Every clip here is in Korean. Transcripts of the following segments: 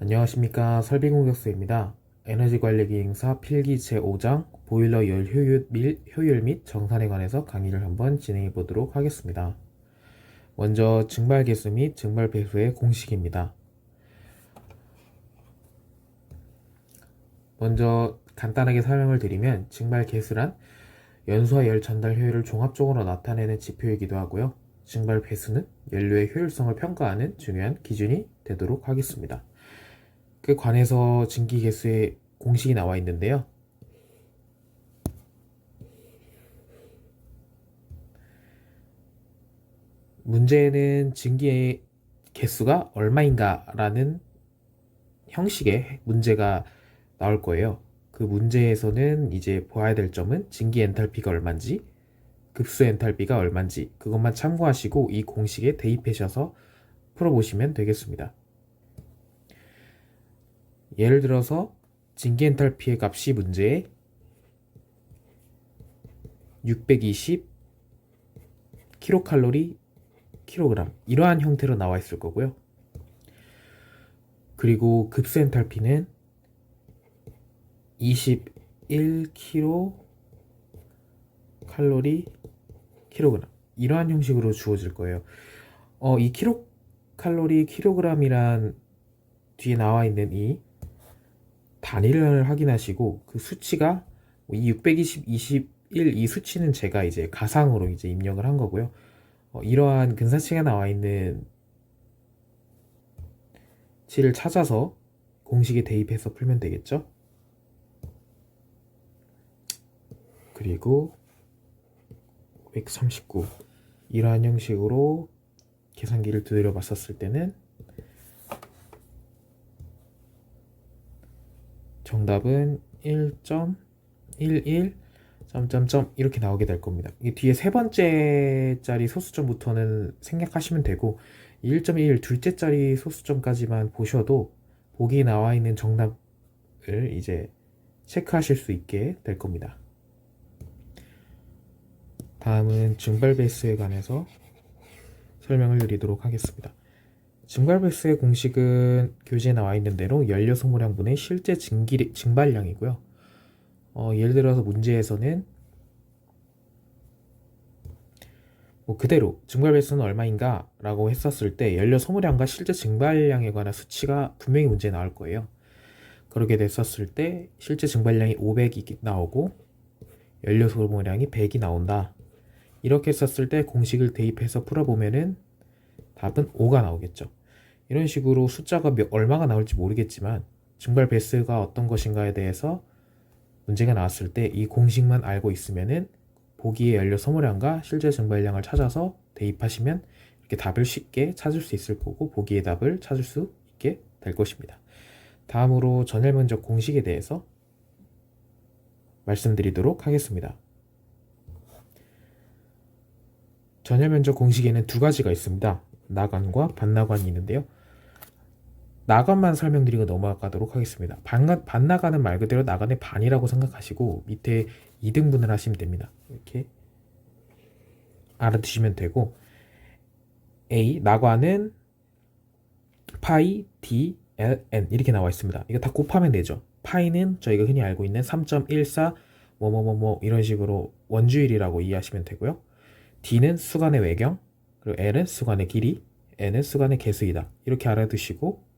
안녕하십니까. 설비공격수입니다. 에너지관리기능사 필기 제5장 보일러 열 효율 및 정산에 관해서 강의를 한번 진행해 보도록 하겠습니다. 먼저 증발 계수 및 증발 배수의 공식입니다. 먼저 간단하게 설명을 드리면 증발 계수란 연소와 열 전달 효율을 종합적으로 나타내는 지표이기도 하고요. 증발 배수는 연료의 효율성을 평가하는 중요한 기준이 되도록 하겠습니다. 그 관해서 증기 계수의 공식이 나와 있는데요. 문제는 증기의 개수가 얼마인가 라는 형식의 문제가 나올 거예요. 그 문제에서는 이제 보아야 될 점은 증기 엔탈피가 얼마인지, 급수 엔탈피가 얼마인지 그것만 참고하시고 이 공식에 대입하셔서 풀어보시면 되겠습니다. 예를 들어서 증기 엔탈피의 값이 문제에 620 킬로칼로리 킬로그램 이러한 형태로 나와 있을 거고요. 그리고 급수 엔탈피는 21 킬로칼로리 킬로그램 이러한 형식으로 주어질 거예요. 이 킬로칼로리 킬로그램이란 뒤에 나와 있는 이 단위를 확인하시고 그 수치가 이 620, 21 이 수치는 제가 이제 가상으로 이제 입력을 한 거고요. 이러한 근사치가 나와 있는 치를 찾아서 공식에 대입해서 풀면 되겠죠. 그리고 539 이러한 형식으로 계산기를 두드려 봤었을 때는 정답은 1.11 점점점 이렇게 나오게 될 겁니다. 이 뒤에 세 번째 자리 소수점부터는 생략하시면 되고 1.1 둘째 자리 소수점까지만 보셔도 보기에 나와 있는 정답을 이제 체크하실 수 있게 될 겁니다. 다음은 증발 배수에 관해서 설명을 드리도록 하겠습니다. 증발 배수의 공식은 교재에 나와 있는 대로 연료 소모량분의 실제 증발량이고요. 예를 들어서 문제에서는 그대로 증발 배수는 얼마인가 라고 했었을 때 연료 소모량과 실제 증발량에 관한 수치가 분명히 문제에 나올 거예요. 그렇게 됐었을 때 실제 증발량이 500이 나오고 연료 소모량이 100이 나온다. 이렇게 했었을 때 공식을 대입해서 풀어보면은 답은 5가 나오겠죠. 이런 식으로 숫자가 얼마가 나올지 모르겠지만 증발 배수가 어떤 것인가에 대해서 문제가 나왔을 때 이 공식만 알고 있으면은 보기의 연료 소모량과 실제 증발량을 찾아서 대입하시면 이렇게 답을 쉽게 찾을 수 있을 거고 보기의 답을 찾을 수 있게 될 것입니다. 다음으로 전열 면적 공식에 대해서 말씀드리도록 하겠습니다. 전열 면적 공식에는 두 가지가 있습니다. 나관과 반나관이 있는데요. 나관만 설명드리고 넘어가도록 하겠습니다. 반나관은 말 그대로 나관의 반이라고 생각하시고 밑에 2등분을 하시면 됩니다. 이렇게 알아두시면 되고 A 나관은 파이 D L N 이렇게 나와 있습니다. 이거 다 곱하면 되죠. 파이는 저희가 흔히 알고 있는 3.14 뭐뭐뭐뭐 이런 식으로 원주율이라고 이해하시면 되고요. D는 수간의 외경, 그리고 L은 수간의 길이, N은 수간의 개수이다. 이렇게 알아두시고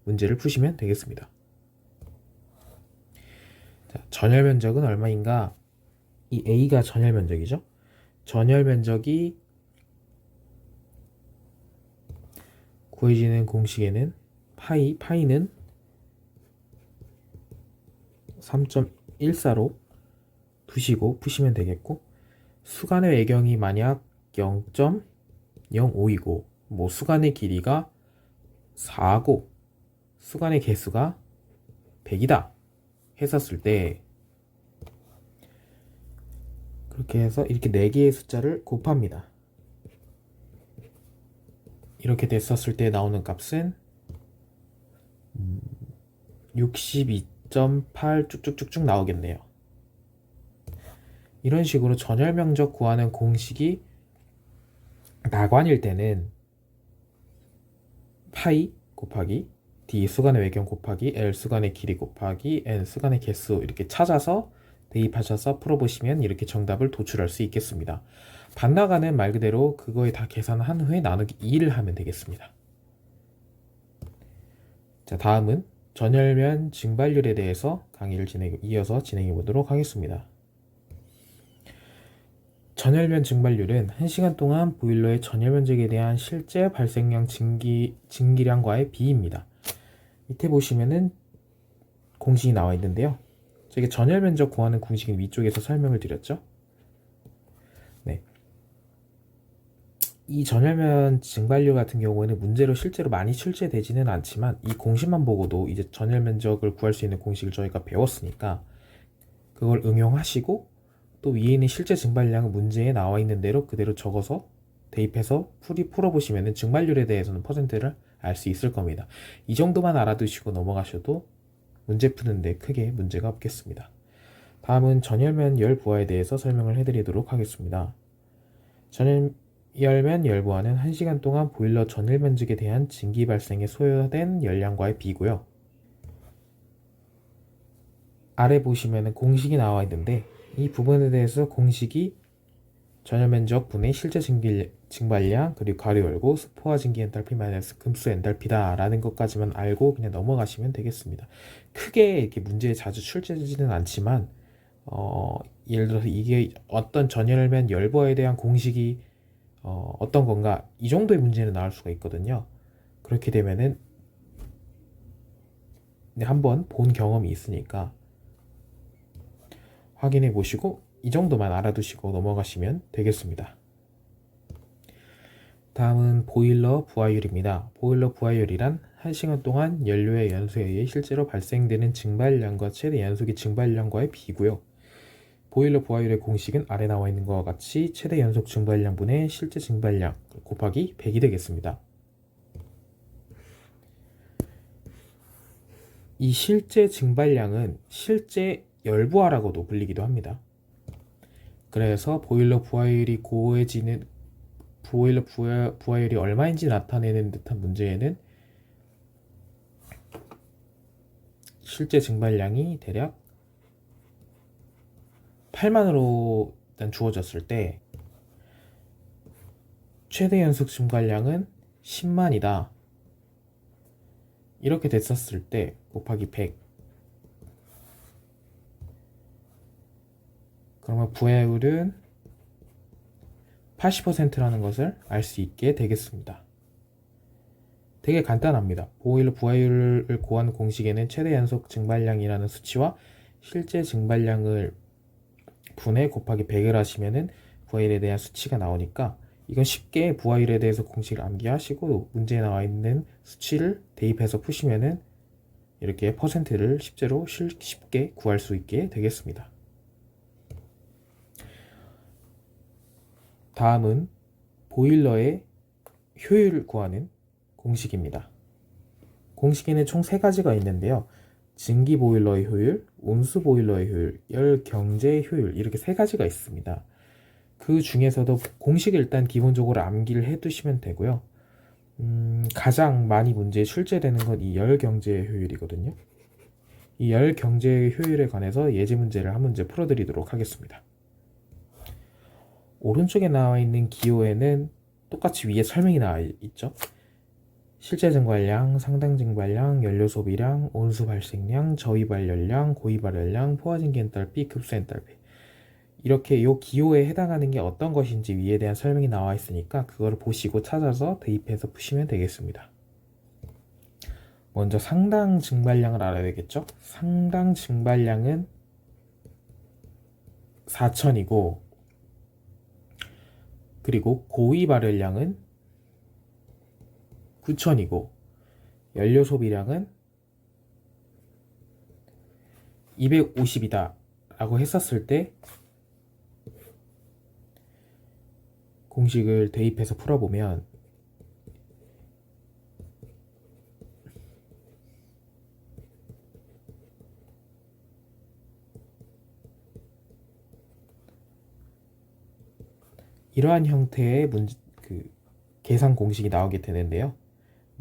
문제를 푸시면 되겠습니다. 자, 전열 면적은 얼마인가? 이 A가 전열 면적이죠. 전열 면적이 구해지는 공식에는 파이는 3.14로 두시고 푸시면 되겠고 수간의 외경이 만약 0.05이고 수간의 길이가 4고 수간의 개수가 100이다 했었을 때 그렇게 해서 이렇게 4개의 숫자를 곱합니다. 이렇게 됐었을 때 나오는 값은 62.8 쭉쭉쭉쭉 나오겠네요. 이런 식으로 전열 면적 구하는 공식이 나관일 때는 파이 곱하기 D 수간의 외경 곱하기 L 수간의 길이 곱하기 N 수간의 개수 이렇게 찾아서 대입하셔서 풀어보시면 이렇게 정답을 도출할 수 있겠습니다. 반나가는 말 그대로 그거에 다 계산한 후에 나누기 2를 하면 되겠습니다. 자, 다음은 전열면 증발률에 대해서 강의를 이어서 진행해 보도록 하겠습니다. 전열면 증발률은 1시간 동안 보일러의 전열 면적에 대한 실제 발생량 증기량과의 비입니다. 밑에 보시면은 공식이 나와 있는데요. 저게 전열 면적 구하는 공식은 위쪽에서 설명을 드렸죠. 네. 이 전열면 증발률 같은 경우에는 문제로 실제로 많이 출제되지는 않지만 이 공식만 보고도 이제 전열 면적을 구할 수 있는 공식을 저희가 배웠으니까 그걸 응용하시고 또 위에 있는 실제 증발량은 문제에 나와 있는 대로 그대로 적어서 대입해서 풀어보시면 증발률에 대해서는 퍼센트를 알 수 있을 겁니다. 이 정도만 알아두시고 넘어가셔도 문제 푸는데 크게 문제가 없겠습니다. 다음은 전열면 열부하에 대해서 설명을 해드리도록 하겠습니다. 전열면 열부하는 1시간 동안 보일러 전열 면적에 대한 증기 발생에 소요된 열량과의 비고요. 아래 보시면 공식이 나와 있는데 이 부분에 대해서 공식이 전열 면적 분의 실제 증발량 그리고 가로 열고 스포화 증기 엔탈피 마이너스 금수 엔탈피다 라는 것까지만 알고 그냥 넘어가시면 되겠습니다. 크게 이렇게 문제에 자주 출제되지는 않지만 예를 들어서 이게 어떤 전열면 열부하에 대한 공식이 어떤 건가 이 정도의 문제는 나올 수가 있거든요. 그렇게 되면은 한번 본 경험이 있으니까 확인해 보시고 이 정도만 알아두시고 넘어가시면 되겠습니다. 다음은 보일러 부하율입니다. 보일러 부하율이란 1시간 동안 연료의 연소에 의해 실제로 발생되는 증발량과 최대 연소기 증발량과의 비고요. 보일러 부하율의 공식은 아래 나와 있는 것과 같이 최대 연속 증발량분의 실제 증발량 곱하기 100이 되겠습니다. 이 실제 증발량은 실제 열부하라고도 불리기도 합니다. 그래서 보일러 부하율이 고해지는 보일러 부하율이 얼마인지 나타내는 듯한 문제에는 실제 증발량이 대략 8만으로 일단 주어졌을 때 최대 연속 증발량은 10만이다. 이렇게 됐었을 때 곱하기 100 그러면 부하율은 80%라는 것을 알 수 있게 되겠습니다. 되게 간단합니다. 보일러 부하율을 구하는 공식에는 최대 연속 증발량이라는 수치와 실제 증발량을 분해 곱하기 100을 하시면은 부하율에 대한 수치가 나오니까 이건 쉽게 부하율에 대해서 공식을 암기하시고 문제에 나와 있는 수치를 대입해서 푸시면은 이렇게 퍼센트를 실제로 쉽게 구할 수 있게 되겠습니다. 다음은 보일러의 효율을 구하는 공식입니다. 공식에는 총 3가지가 있는데요. 증기 보일러의 효율, 온수 보일러의 효율, 열 경제의 효율 이렇게 3가지가 있습니다. 그 중에서도 공식을 일단 기본적으로 암기를 해두시면 되고요. 가장 많이 문제에 출제되는 건 이 열 경제의 효율이거든요. 이 열 경제의 효율에 관해서 예제 문제를 한 문제 풀어드리도록 하겠습니다. 오른쪽에 나와 있는 기호에는 똑같이 위에 설명이 나와 있죠. 실제 증발량, 상당 증발량, 연료 소비량, 온수 발생량, 저위 발열량, 고위 발열량, 포화 증기 엔탈피, 급수 엔탈피 이렇게 이 기호에 해당하는 게 어떤 것인지 위에 대한 설명이 나와 있으니까 그걸 보시고 찾아서 대입해서 푸시면 되겠습니다. 먼저 상당 증발량을 알아야 되겠죠. 상당 증발량은 4000이고 그리고 고위 발열량은 9000이고 연료 소비량은 250이다 라고 했었을 때 공식을 대입해서 풀어보면 이러한 형태의 계산 공식이 나오게 되는데요.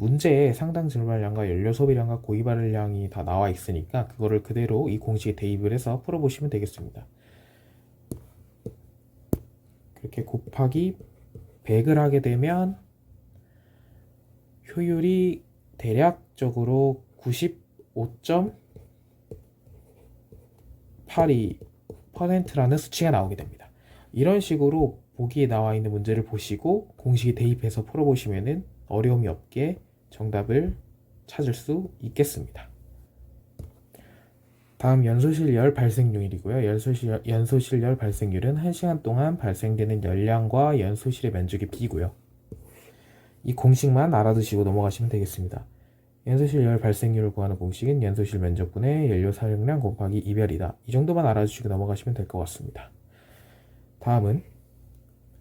문제에 상당 증발량과 연료 소비량과 고기 발열량이 다 나와 있으니까 그거를 그대로 이 공식에 대입을 해서 풀어보시면 되겠습니다. 그렇게 곱하기 100을 하게 되면 효율이 대략적으로 95.82%라는 수치가 나오게 됩니다. 이런 식으로 보기에 나와 있는 문제를 보시고 공식에 대입해서 풀어보시면 어려움이 없게 정답을 찾을 수 있겠습니다. 다음 연소실 열 발생률이고요. 연소실 열 발생률은 1시간 동안 발생되는 열량과 연소실의 면적의 비고요. 이 공식만 알아두시고 넘어가시면 되겠습니다. 연소실 열 발생률을 구하는 공식은 연소실 면적분의 연료 사용량 곱하기 이별이다. 이 정도만 알아주시고 넘어가시면 될 것 같습니다. 다음은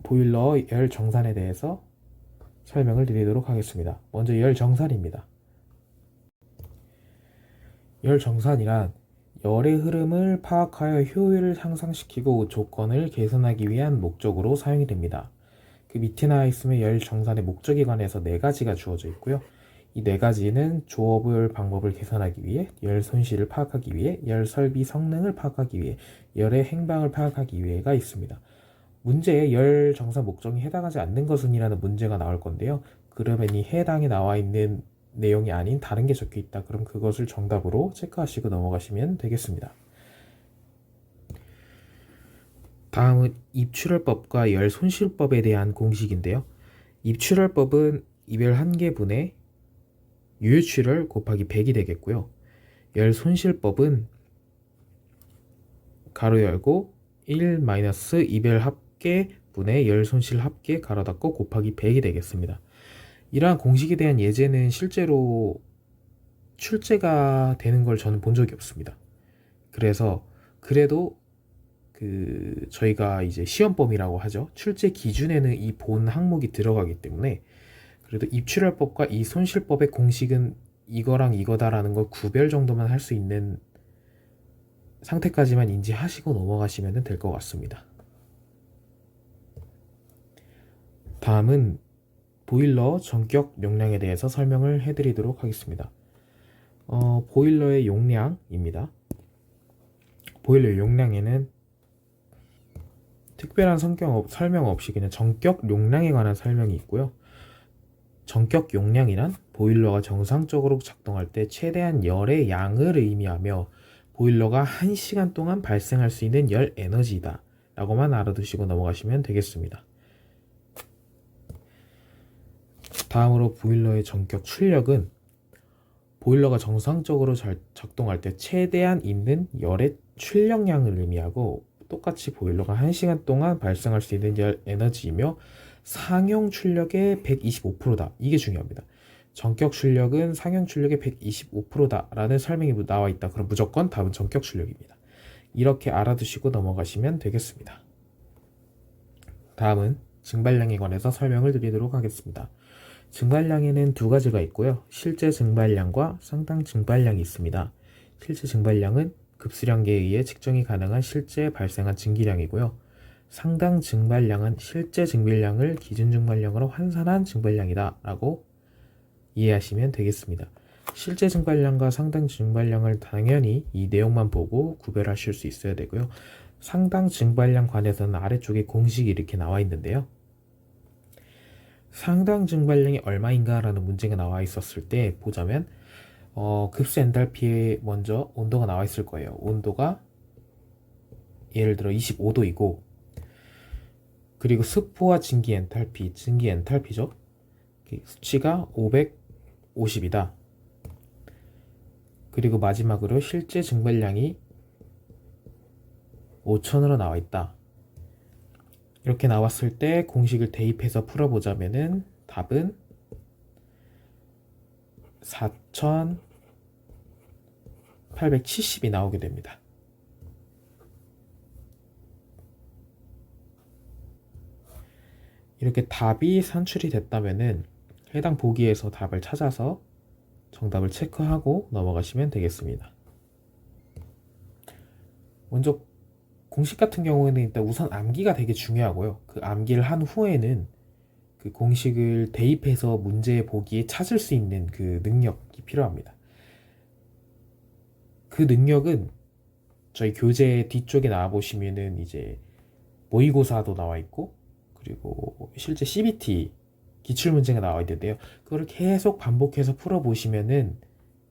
보일러 열 정산에 대해서 설명을 드리도록 하겠습니다. 먼저 열 정산입니다. 열 정산이란 열의 흐름을 파악하여 효율을 향상시키고 조건을 개선하기 위한 목적으로 사용이 됩니다. 그 밑에 나와 있으면 열 정산의 목적에 관해서 4가지가 주어져 있고요. 이 4가지는 조업을 방법을 개선하기 위해, 열 손실을 파악하기 위해, 열 설비 성능을 파악하기 위해, 열의 행방을 파악하기 위해가 있습니다. 문제에 열 정산 목적이 해당하지 않는 것은 이라는 문제가 나올 건데요. 그러면 이 해당에 나와 있는 내용이 아닌 다른 게 적혀 있다. 그럼 그것을 정답으로 체크하시고 넘어가시면 되겠습니다. 다음은 입출혈법과 열 손실법에 대한 공식인데요. 입출혈법은 이별 한계분의 유효출혈 곱하기 100이 되겠고요. 열 손실법은 가로 열고 1- 이별 합계 분의 열 손실 합계 가로 닫고 곱하기 100이 되겠습니다. 이러한 공식에 대한 예제는 실제로 출제가 되는 걸 저는 본 적이 없습니다. 그래서 그래도 저희가 이제 시험범위라고 하죠. 출제 기준에는 이 본 항목이 들어가기 때문에 그래도 입출혈법과 이 손실법의 공식은 이거랑 이거다라는 걸 구별 정도만 할 수 있는 상태까지만 인지하시고 넘어가시면 될 것 같습니다. 다음은 보일러 전격 용량에 대해서 설명을 해드리도록 하겠습니다. 보일러의 용량입니다. 보일러 용량에는 특별한 설명 없이 그냥 전격 용량에 관한 설명이 있고요. 전격 용량이란 보일러가 정상적으로 작동할 때 최대한 열의 양을 의미하며 보일러가 1시간 동안 발생할 수 있는 열 에너지이다 라고만 알아두시고 넘어가시면 되겠습니다. 다음으로 보일러의 전격 출력은 보일러가 정상적으로 작동할 때 최대한 있는 열의 출력량을 의미하고 똑같이 보일러가 1시간 동안 발생할 수 있는 열 에너지이며 상용 출력의 125%다. 이게 중요합니다. 전격 출력은 상용 출력의 125%다 라는 설명이 나와 있다. 그럼 무조건 답은 전격 출력입니다. 이렇게 알아두시고 넘어가시면 되겠습니다. 다음은 증발량에 관해서 설명을 드리도록 하겠습니다. 증발량에는 2가지가 있고요. 실제 증발량과 상당 증발량이 있습니다. 실제 증발량은 급수량계에 의해 측정이 가능한 실제 발생한 증기량이고요. 상당 증발량은 실제 증발량을 기준 증발량으로 환산한 증발량이다 라고 이해하시면 되겠습니다. 실제 증발량과 상당 증발량을 당연히 이 내용만 보고 구별하실 수 있어야 되고요. 상당 증발량 관해서는 아래쪽에 공식이 이렇게 나와 있는데요. 상당 증발량이 얼마인가 라는 문제가 나와 있었을 때 보자면 급수 엔탈피에 먼저 온도가 나와 있을 거예요. 온도가 예를 들어 25도이고 그리고 스포와 증기 엔탈피죠. 수치가 550이다. 그리고 마지막으로 실제 증발량이 5000으로 나와 있다. 이렇게 나왔을 때 공식을 대입해서 풀어보자면은 답은 4870이 나오게 됩니다. 이렇게 답이 산출이 됐다면은 해당 보기에서 답을 찾아서 정답을 체크하고 넘어가시면 되겠습니다. 먼저 공식 같은 경우에는 일단 우선 암기가 되게 중요하고요. 그 암기를 한 후에는 그 공식을 대입해서 문제 보기에 찾을 수 있는 그 능력이 필요합니다. 그 능력은 저희 교재 뒤쪽에 나와 보시면은 이제 모의고사도 나와 있고, 그리고 실제 CBT 기출문제가 나와 있는데요. 그걸 계속 반복해서 풀어보시면은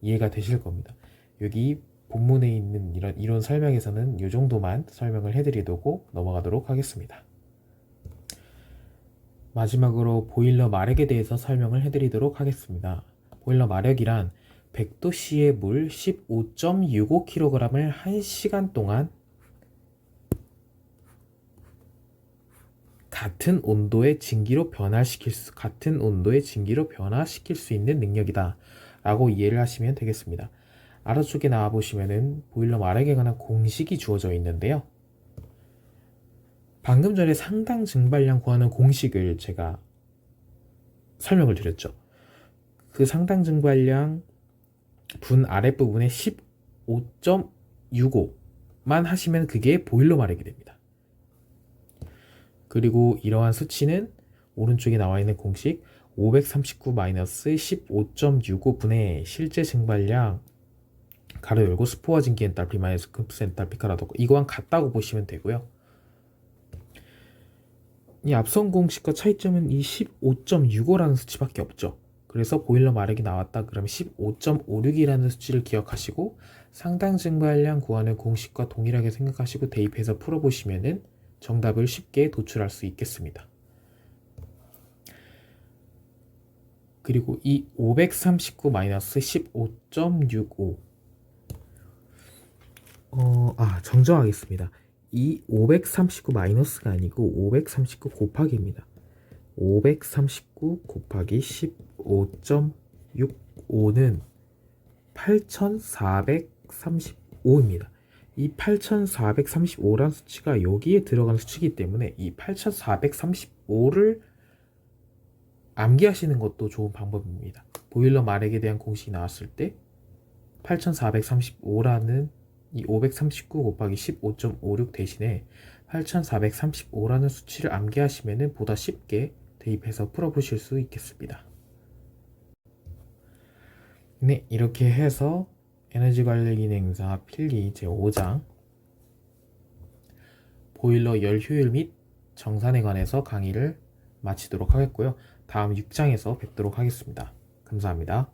이해가 되실 겁니다. 여기 본문에 있는 이런 이론 설명에서는 이 정도만 설명을 해드리고 넘어가도록 하겠습니다. 마지막으로 보일러 마력에 대해서 설명을 해드리도록 하겠습니다. 보일러 마력이란 100도씨의 물 15.65kg을 1시간 동안 같은 온도의 증기로 변화시킬 수 있는 능력이다 라고 이해를 하시면 되겠습니다. 아래쪽에 나와 보시면은 보일러 마력에 관한 공식이 주어져 있는데요. 방금 전에 상당 증발량 구하는 공식을 제가 설명을 드렸죠. 그 상당 증발량 분 아랫부분에 15.65만 하시면 그게 보일러 마력이 됩니다. 그리고 이러한 수치는 오른쪽에 나와 있는 공식 539-15.65분의 실제 증발량 가로 열고 스포와 증기 엔탈피 마이너스 급수 엔탈피 가로 닫고 이거랑 같다고 보시면 되고요. 이 앞선 공식과 차이점은 이 15.65라는 수치밖에 없죠. 그래서 보일러 마력이 나왔다 그러면 15.56이라는 수치를 기억하시고 상당 증발량 구하는 공식과 동일하게 생각하시고 대입해서 풀어보시면은 정답을 쉽게 도출할 수 있겠습니다. 그리고 이 539-15.65 정정하겠습니다. 이 539 마이너스가 아니고 539 곱하기입니다. 539 곱하기 15.65는 8435입니다. 이 8435란 수치가 여기에 들어가는 수치이기 때문에 이 8435를 암기하시는 것도 좋은 방법입니다. 보일러 마력에 대한 공식이 나왔을 때 8435라는 이 539 곱하기 15.56 대신에 8435라는 수치를 암기하시면 보다 쉽게 대입해서 풀어보실 수 있겠습니다. 네, 이렇게 해서 에너지 관리 기능사 필기 제5장 보일러 열 효율 및 정산에 관해서 강의를 마치도록 하겠고요. 다음 6장에서 뵙도록 하겠습니다. 감사합니다.